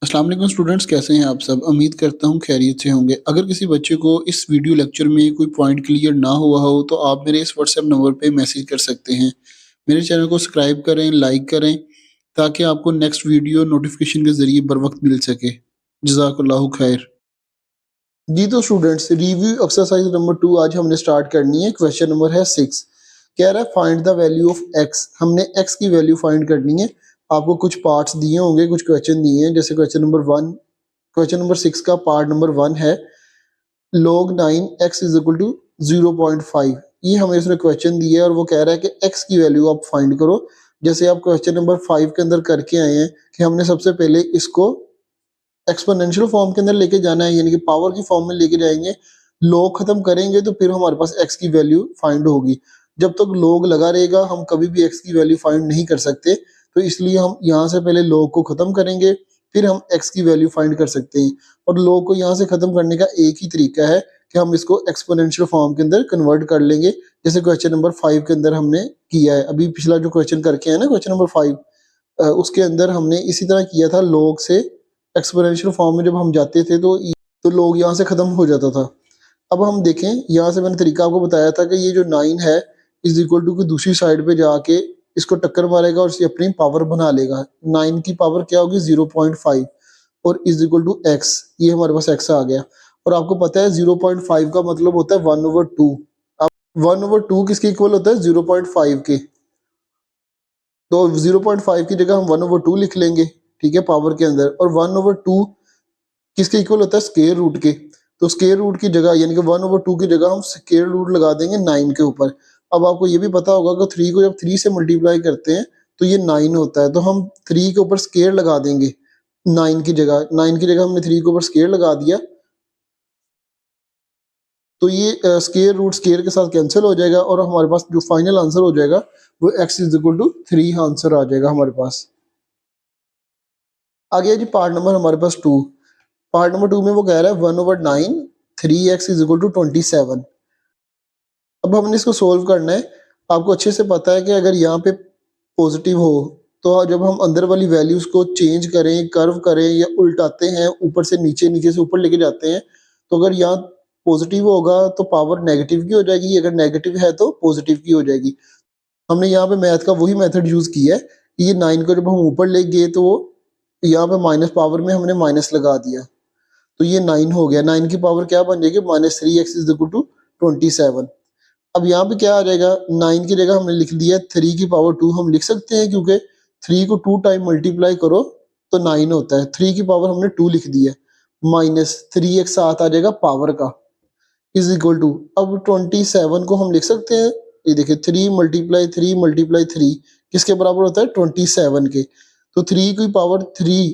अस्सलाम वालेकुम स्टूडेंट्स, कैसे हैं आप सब? उम्मीद करता हूँ खैरियत से होंगे। अगर किसी बच्चे को इस वीडियो लेक्चर में कोई पॉइंट क्लियर ना हुआ हो तो आप मेरे इस व्हाट्सएप नंबर पे मैसेज कर सकते हैं। मेरे चैनल को सब्सक्राइब करें, लाइक करें ताकि आपको नेक्स्ट वीडियो नोटिफिकेशन के ज़रिए बर वक़्त मिल सके। जज़ाकल्लाहु खैर। जी तो स्टूडेंट्स, रिव्यू एक्सरसाइज नंबर 2 आज हमने स्टार्ट करनी है। क्वेश्चन नंबर है 6। कह रहा है find the value of x. हमने एक्स की वैल्यू फाइंड करनी है। आपको कुछ पार्ट्स दिए होंगे, कुछ क्वेश्चन दिए हैं। जैसे क्वेश्चन नंबर 1, क्वेश्चन नंबर 6 का पार्ट नंबर 1 है log 9 x is equal to 0.5। ये हमें इसने क्वेश्चन दिया है और वो कह रहा है कि x की वैल्यू आप फाइंड करो। जैसे आप क्वेश्चन नंबर 5 के अंदर करके आए हैं कि हमने सबसे पहले इसको एक्सपोनेंशियल फॉर्म के अंदर लेके जाना है, यानी कि पावर की फॉर्म में लेके जाएंगे। log खत्म करेंगे तो फिर हमारे पास x की वैल्यू फाइंड होगी। जब तक log लगा रहेगा हम कभी भी x की वैल्यू फाइंड नहीं कर सकते। तो इसलिए हम यहाँ से पहले log को खत्म करेंगे, फिर हम x की वैल्यू फाइंड कर सकते हैं। और log को यहाँ से खत्म करने का एक ही तरीका है कि हम इसको एक्सपोनेंशियल फॉर्म के अंदर कन्वर्ट कर लेंगे, जैसे क्वेश्चन नंबर 5 के अंदर हमने किया है। अभी पिछला जो क्वेश्चन करके है ना, क्वेश्चन नंबर 5, उसके अंदर हमने इसी तरह किया था। log से एक्सपोनेंशियल फॉर्म में जब हम जाते थे तो log यहाँ से खत्म हो जाता था। अब हम देखें, यहाँ से मैंने तरीका आपको बताया था कि ये जो 9 है इज इक्वल टू की दूसरी साइड पे जाके इसको टक्कर मारेगा और इसे अपनी पावर बना लेगा। 9 की पावर क्या होगी? 0.5 और इज इक्वल टू एक्स। ये हमारे पास एक्स आ गया। और आपको पता है 0.5 का मतलब होता है 1/2। अब 1/2 किसके इक्वल होता है? 0.5 के। तो 0.5 की जगह हम 1/2 लिख लेंगे, ठीक है, पावर के अंदर। और 1/2 किसके इक्वल होता है? स्केयर रूट के। तो स्केयर रूट की जगह, यानी कि 1/2 की जगह हम स्केयर रूट लगा देंगे 9 के ऊपर। अब आपको ये भी पता होगा कि 3 को जब 3 से मल्टीप्लाई करते हैं तो ये 9 होता है। तो हम 3 के ऊपर स्केयर लगा देंगे 9 की जगह। 9 की जगह हमने 3 के ऊपर स्केयर लगा दिया तो ये स्केयर रूट स्केयर के साथ कैंसिल हो जाएगा और हमारे पास जो फाइनल आंसर हो जाएगा वो x is equal to 3 answer आ जाएगा हमारे पास। आ गया जी पार्ट नंबर हमारे पास 2। पार्ट नंबर 2 में वो कह रहा है 1/9 3x इज इक्वल टू 27। अब हमने इसको सोल्व करना है। आपको अच्छे से पता है कि अगर यहाँ पे पॉजिटिव हो तो जब हम अंदर वाली वैल्यूज को चेंज करें, कर्व करें या उल्टाते हैं, ऊपर से नीचे नीचे से ऊपर लेके जाते हैं, तो अगर यहाँ पॉजिटिव होगा तो पावर नेगेटिव की हो जाएगी, अगर नेगेटिव है तो पॉजिटिव की हो जाएगी। हमने यहाँ पे मैथ का वही मेथड यूज किया है कि ये 9 को जब हम ऊपर ले गए तो यहाँ पे माइनस पावर में हमने माइनस लगा दिया तो ये 9 हो गया। 9 की पावर क्या बन जाएगी? -3x is equal to 27। अब यहाँ पे क्या आ जाएगा? 9 की जगह हमने लिख दिया 3 की पावर 2 हम लिख सकते हैं, क्योंकि 3 को 2 टाइम मल्टीप्लाई करो तो 9 होता है। 3 की पावर हमने 2 लिख दिया, -3x साथ आ जाएगा पावर का, इज इक्वल टू। अब 27 को हम लिख सकते हैं, ये देखिए 3 मल्टीप्लाई 3 मल्टीप्लाई 3 किसके बराबर होता है? 27 के। तो 3 की पावर 3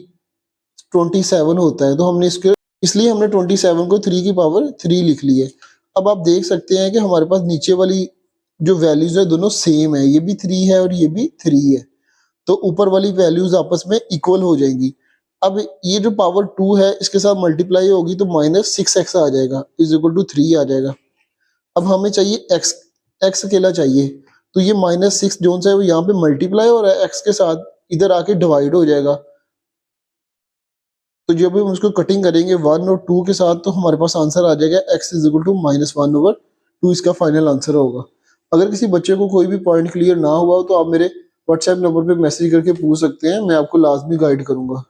27 होता है। तो हमने इसके इसलिए हमने 27 को 3 की पावर 3 लिख ली है। अब आप देख सकते हैं कि हमारे पास नीचे वाली जो वैल्यूज है दोनों सेम है, ये भी 3 है और ये भी 3 है। तो ऊपर वाली वैल्यूज आपस में इक्वल हो जाएंगी। अब ये जो पावर 2 है इसके साथ मल्टीप्लाई होगी तो -6x आ जाएगा, इज इक्वल टू 3 आ जाएगा। अब हमें चाहिए x, x अकेला चाहिए। तो ये -6 जोन सा है वो यहाँ पे मल्टीप्लाई हो रहा है x के साथ, इधर आके डिवाइड हो जाएगा। तो जब हम उसको कटिंग करेंगे 1 और 2 के साथ तो हमारे पास आंसर आ जाएगा x इज इक्वल टू -1/2। इसका फाइनल आंसर होगा। अगर किसी बच्चे को कोई भी पॉइंट क्लियर ना हुआ हो तो आप मेरे व्हाट्सएप नंबर पे मैसेज करके पूछ सकते हैं, मैं आपको लाजमी गाइड करूंगा।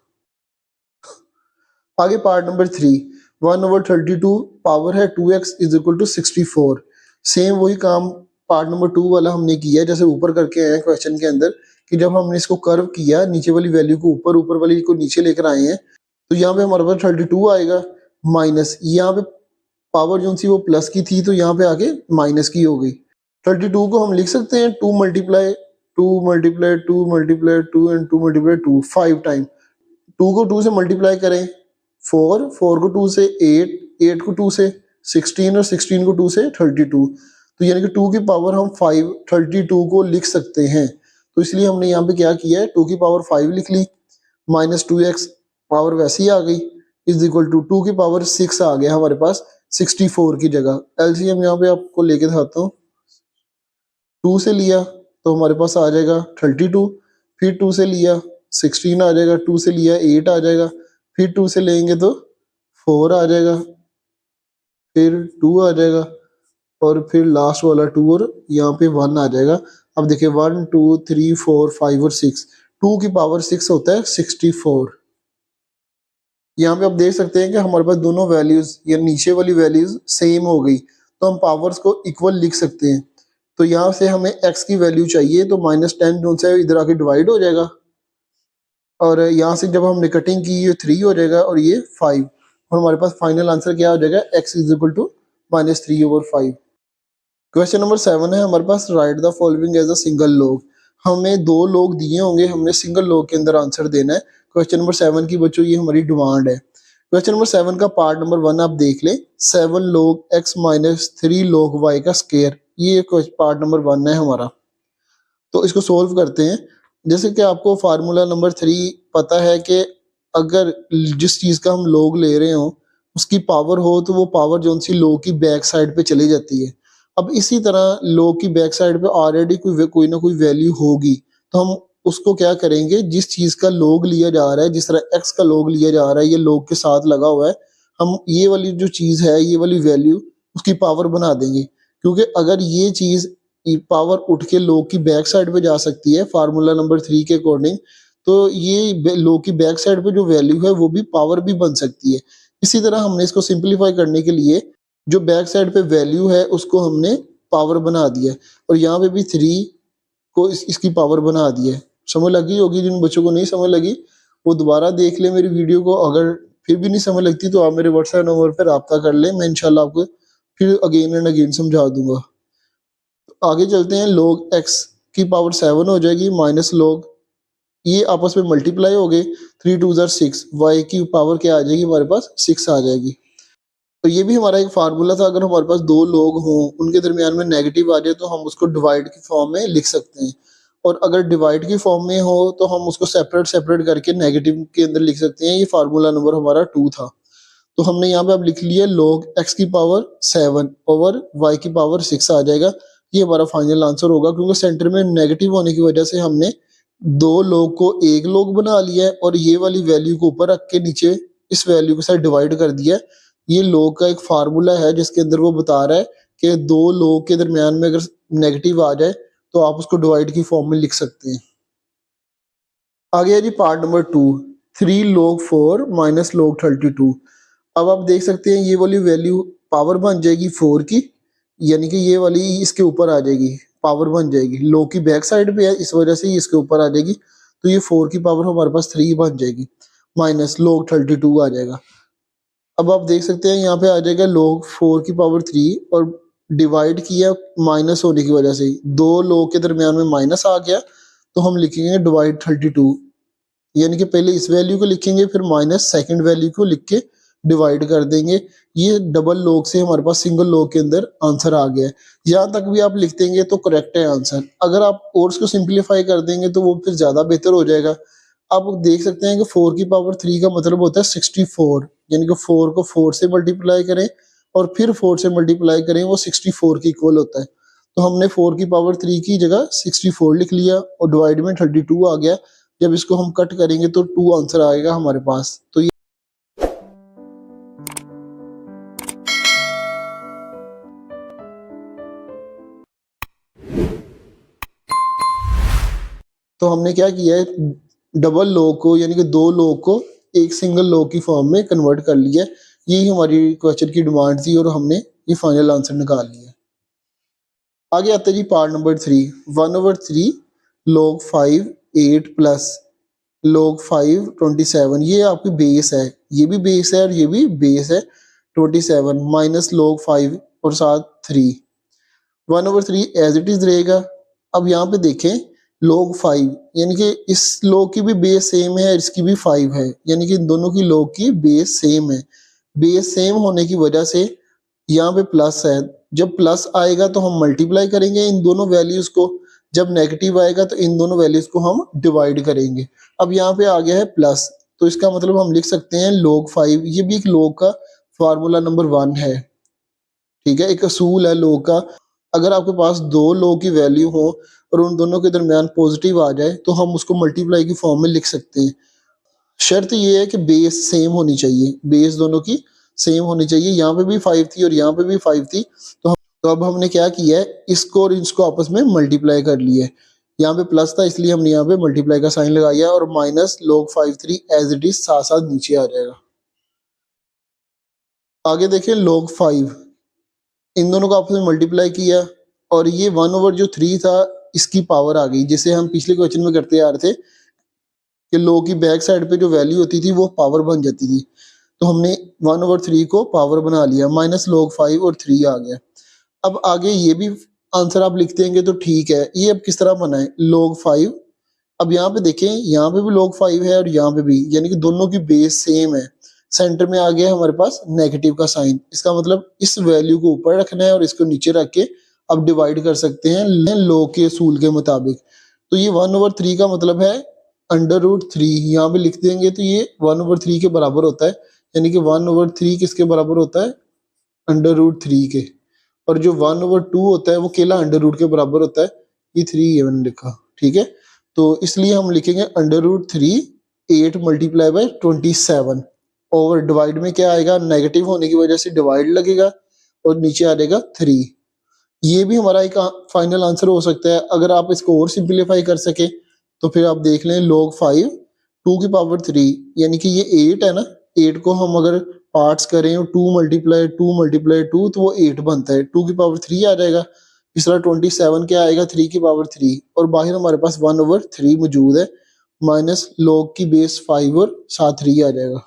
आगे पार्ट नंबर 3, 1/32 पावर है 2x is equal to 64। Same वही काम पार्ट नंबर 2 वाला हमने किया है जैसे ऊपर करके आए हैं क्वेश्चन के अंदर, कि जब हमने इसको कर्व किया नीचे वाली वैल्यू को ऊपर, ऊपर वाली को नीचे लेकर आए हैं, तो यहाँ पे हमारे पास 32 आएगा माइनस, यहाँ पे पावर जो सी वो प्लस की थी तो यहाँ पे आके माइनस की हो गई। 32 को हम लिख सकते हैं 2 multiply 2 multiply 2 multiply 2 and 2 multiply 2 5 time. 2 को 2 से मल्टीप्लाई करें 4, 4 को 2 से 8, 8 को 2 से 16 और 16 को 2 से 32। तो यानी कि 2 की पावर हम 5 32 को लिख सकते हैं। तो इसलिए हमने यहाँ पे क्या किया है, 2 की पावर 5 लिख ली, -2x पावर वैसे ही आ गई, इज इक्वल टू 2 की पावर 6 आ गया हमारे पास 64 की जगह। एलसीएम यहाँ पे आपको लेके दिखाता हूँ। 2 से लिया तो हमारे पास आ जाएगा 32, फिर 2 से लिया 16 आ जाएगा, 2 से लिया 8 आ जाएगा, फिर 2 से लेंगे तो 4 आ जाएगा, फिर 2 आ जाएगा और फिर लास्ट वाला 2 और यहाँ पे 1 आ जाएगा। अब देखिए 1 2 3 4 5 और 6, 2 की पावर 6 होता है 64। यहाँ पे आप देख सकते हैं कि हमारे पास दोनों वैल्यूज या नीचे वाली वैल्यूज सेम हो गई, तो हम पावर्स को इक्वल लिख सकते हैं। तो यहाँ से हमें x की वैल्यू चाहिए, तो -10 जो से इधर आके डिवाइड हो जाएगा और यहाँ से जब हमने कटिंग की ये 3 हो जाएगा और ये 5, और हमारे पास फाइनल आंसर क्या हो जाएगा, x is equal to -3/5। Question number 7 है हमारे पास, write the following as a single log. हमें 2 लॉग दिए होंगे, हमने सिंगल लॉग के अंदर आंसर देना है। क्वेश्चन नंबर 7 की बच्चों ये हमारी डिमांड है। क्वेश्चन नंबर 7 का पार्ट नंबर 1 आप देख लें, 7 log x minus 3 log y का स्केयर, ये पार्ट नंबर 1 है हमारा। तो इसको सोल्व करते हैं। जैसे कि आपको फार्मूला नंबर 3 पता है कि अगर जिस चीज़ का हम log ले रहे हो उसकी पावर हो तो वो पावर जो सी log की बैक साइड पे चली जाती है। अब इसी तरह log की बैक साइड पे ऑलरेडी कोई ना कोई वैल्यू होगी, तो हम उसको क्या करेंगे, जिस चीज़ का log लिया जा रहा है, जिस तरह x का log लिया जा रहा है, ये log के साथ लगा हुआ है, हम ये वाली जो चीज़ है, ये वाली वैल्यू उसकी पावर बना देंगे। क्योंकि अगर ये चीज़ पावर उठ के log की बैक साइड पे जा सकती है फार्मूला नंबर 3 के अकॉर्डिंग, तो ये log की बैक साइड पे जो वैल्यू है वो भी पावर भी बन सकती है। इसी तरह हमने इसको सिंप्लीफाई करने के लिए जो बैक साइड पे वैल्यू है उसको हमने पावर बना दिया, और यहाँ पे भी 3 को इसकी पावर बना दिया है। समझ लगी होगी, जिन बच्चों को नहीं समझ लगी वो दोबारा देख ले मेरी वीडियो को। अगर फिर भी नहीं समझ लगती तो आप मेरे व्हाट्सएप नंबर पर रब्ता कर ले, मैं इंशाल्लाह आपको फिर अगेन एंड अगेन समझा दूंगा। आगे चलते हैं, log x की पावर 7 हो जाएगी माइनस log, ये आपस में मल्टीप्लाई हो गए, 3 2 6, y की पावर क्या आ जाएगी हमारे पास, 6 आ जाएगी। तो ये भी हमारा एक फार्मूला था, अगर हमारे पास 2 लोग हों उनके दरमियान में नेगेटिव आ जाए तो हम उसको डिवाइड की फॉर्म में लिख सकते हैं, और अगर डिवाइड की फॉर्म में हो तो हम उसको सेपरेट सेपरेट करके नेगेटिव के अंदर लिख सकते हैं। ये फार्मूला नंबर हमारा 2 था। तो हमने यहाँ पे अब लिख लिया log x की पावर 7 ओवर y की पावर 6 आ जाएगा। ये हमारा फाइनल आंसर होगा, क्योंकि सेंटर में नेगेटिव होने की वजह से हमने 2 log को 1 log बना लिया है और ये वाली वैल्यू को ऊपर रख के नीचे इस वैल्यू के साथ डिवाइड कर दिया है। ये log का एक फार्मूला है जिसके अंदर वो बता रहा है कि 2 log के दरमियान में अगर नेगेटिव आ जाए तो आप उसको डिवाइड की फॉर्म में लिख सकते हैं। आगे है जी part number 2, 3 log 4 minus log 32। अब आप देख सकते हैं ये वाली वैल्यू पावर बन जाएगी 4 की, यानी कि ये वाली इसके ऊपर आ जाएगी, पावर बन जाएगी, log की बैक साइड पे है इस वजह से ये इसके ऊपर आ जाएगी, तो ये 4 की पावर हमारे पास 3 बन जाएगी, माइनस log 32 आ जाएगा। अब आप देख सकते हैं यहाँ पे आ जाएगा log 4 की पावर 3, और डिवाइड किया माइनस होने की वजह से, 2 log के दरमियान में माइनस आ गया, तो हम लिखेंगे डिवाइड 32, यानी कि पहले इस वैल्यू को लिखेंगे फिर माइनस सेकंड वैल्यू को लिख के डिवाइड कर देंगे। ये डबल log से हमारे पास सिंगल log के अंदर आंसर आ गया है। यहाँ तक भी आप लिख देंगे तो करेक्ट है आंसर। अगर आप और इसको सिंप्लीफाई कर देंगे तो वो फिर ज्यादा बेहतर हो जाएगा। आप देख सकते हैं कि 4 की पावर 3 का मतलब होता है 64, यानी कि 4 को 4 से मल्टीप्लाई करें और फिर 4 से मल्टीप्लाई करें, वो 64 की इक्वल होता है। तो हमने 4 की पावर 3 की जगह 64 लिख लिया और डिवाइड में 32 आ गया। जब इसको हम कट करेंगे तो 2 आंसर आएगा हमारे पास। तो हमने क्या किया है, डबल log को यानी कि 2 log को एक सिंगल log की फॉर्म में कन्वर्ट कर लिया। यही हमारी क्वेश्चन की डिमांड थी और हमने ये फाइनल आंसर निकाल लिया। आगे आते हैं जी part number 3, 1/3 log 5 8 plus log 5 27। ये आपकी बेस है, ये भी बेस है और ये भी बेस है 27, माइनस log 5 और साथ 3, 1/3 एज इट इज रहेगा। अब यहाँ पे देखें log 5, यानी कि इस log की भी बेस सेम है, इसकी भी 5 है, यानी कि इन दोनों की log की बेस सेम है। बेस सेम होने की वजह से यहाँ पे प्लस है, जब प्लस आएगा तो हम मल्टीप्लाई करेंगे इन दोनों वैल्यूज को, जब नेगेटिव आएगा तो इन दोनों वैल्यूज को हम डिवाइड करेंगे। अब यहाँ पे आ गया है प्लस, तो इसका मतलब हम लिख सकते हैं log 5, ये भी एक log का फार्मूला नंबर 1 है। ठीक है, एक असूल है log का। अगर आपके पास 2 log की वैल्यू हो और उन दोनों के दरमियान पॉजिटिव आ जाए तो हम उसको मल्टीप्लाई की फॉर्म में लिख सकते हैं। शर्त ये है कि बेस सेम होनी चाहिए, बेस दोनों की सेम होनी चाहिए। यहाँ पे भी 5 थी और यहाँ पे भी 5 थी, तो अब हमने क्या किया है, इसको और इसको आपस में मल्टीप्लाई कर लिया है। यहाँ पे प्लस था इसलिए हमने यहाँ पे मल्टीप्लाई का साइन लगाया और minus log 5 3 as it is साथ साथ नीचे आ जाएगा। आगे देखें log 5, इन दोनों को आपस में मल्टीप्लाई किया और ये 1/3 था, इसकी पावर आ गई, जिसे हम पिछले क्वेश्चन में करते आ रहे थे कि log की बैक साइड पे जो वैल्यू होती थी वो पावर बन जाती थी। तो हमने 1/3 को पावर बना लिया, माइनस log 5 और 3 आ गया। अब आगे ये भी आंसर आप लिख देंगे तो ठीक है। ये अब किस तरह बना है, log 5, अब यहाँ पे देखें, यहाँ पे भी log 5 है और यहाँ पे भी, यानी कि दोनों की बेस सेम है। सेंटर में आ गया हमारे पास नेगेटिव का साइन, इसका मतलब इस वैल्यू को ऊपर रखना है और इसको नीचे रख के अब डिवाइड कर सकते हैं log के असूल के मुताबिक। तो ये 1/3 का मतलब है √3, यहाँ पे लिख देंगे तो ये 1/3 के बराबर होता है, यानी कि 1/3 किसके बराबर होता है, √3 के। और जो 1/2 होता है वो केवल अंडर रूट के बराबर होता है, ये 3 ये मैंने लिखा, ठीक है। तो इसलिए हम लिखेंगे √3 8 मल्टीप्लाई बाय 27 ओवर डिवाइड में क्या आएगा, नेगेटिव होने की वजह से डिवाइड लगेगा और नीचे आ जाएगा 3। ये भी हमारा एक फाइनल आंसर हो सकता है। अगर आप इसको और सिंप्लीफाई कर सके तो फिर आप देख लें log 5 2 की पावर 3, यानी कि ये 8 है ना, 8 को हम अगर पार्ट्स करें और 2 मल्टीप्लाई 2 तो वो 8 बनता है, 2 की पावर 3 आ जाएगा। इस तरह 27 क्या आएगा, 3 की पावर 3, और बाहर हमारे पास 1/3 मौजूद है, माइनस log की बेस 5 और साथ 3 आ जाएगा।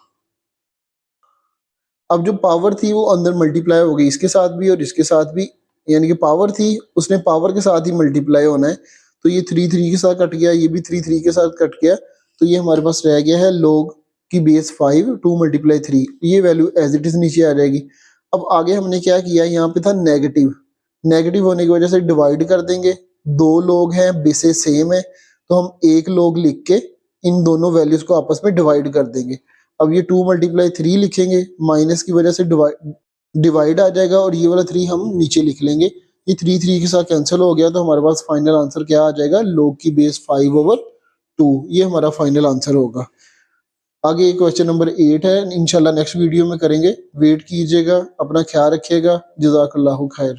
अब जो पावर थी वो अंदर मल्टीप्लाई हो गई, इसके साथ भी और इसके साथ भी, यानी कि पावर थी उसने पावर के साथ ही मल्टीप्लाई होना है। तो ये 3 3 के साथ कट गया, ये भी 3 3 के साथ कट गया, तो ये हमारे पास रह गया है log की बेस 5 2 मल्टीप्लाई 3, ये वैल्यू एज इट इज नीचे आ जाएगी। अब आगे हमने क्या किया, यहाँ पे था नेगेटिव, नेगेटिव होने की वजह से डिवाइड कर देंगे, 2 लोग हैं बेसेस सेम है, तो हम 1 log लिख के इन दोनों वैल्यूज को आपस में डिवाइड कर देंगे। अब ये 2 मल्टीप्लाई 3 लिखेंगे, माइनस की वजह से डिवाइड आ जाएगा और ये वाला 3 हम नीचे लिख लेंगे। ये 3 3 के साथ कैंसिल हो गया, तो हमारे पास फाइनल आंसर क्या आ जाएगा, log की बेस 5/2, ये हमारा फाइनल आंसर होगा। आगे क्वेश्चन नंबर 8 है, इंशाल्लाह नेक्स्ट वीडियो में करेंगे, वेट कीजिएगा, अपना ख्याल रखिएगा, जज़ाकल्लाहु खैर।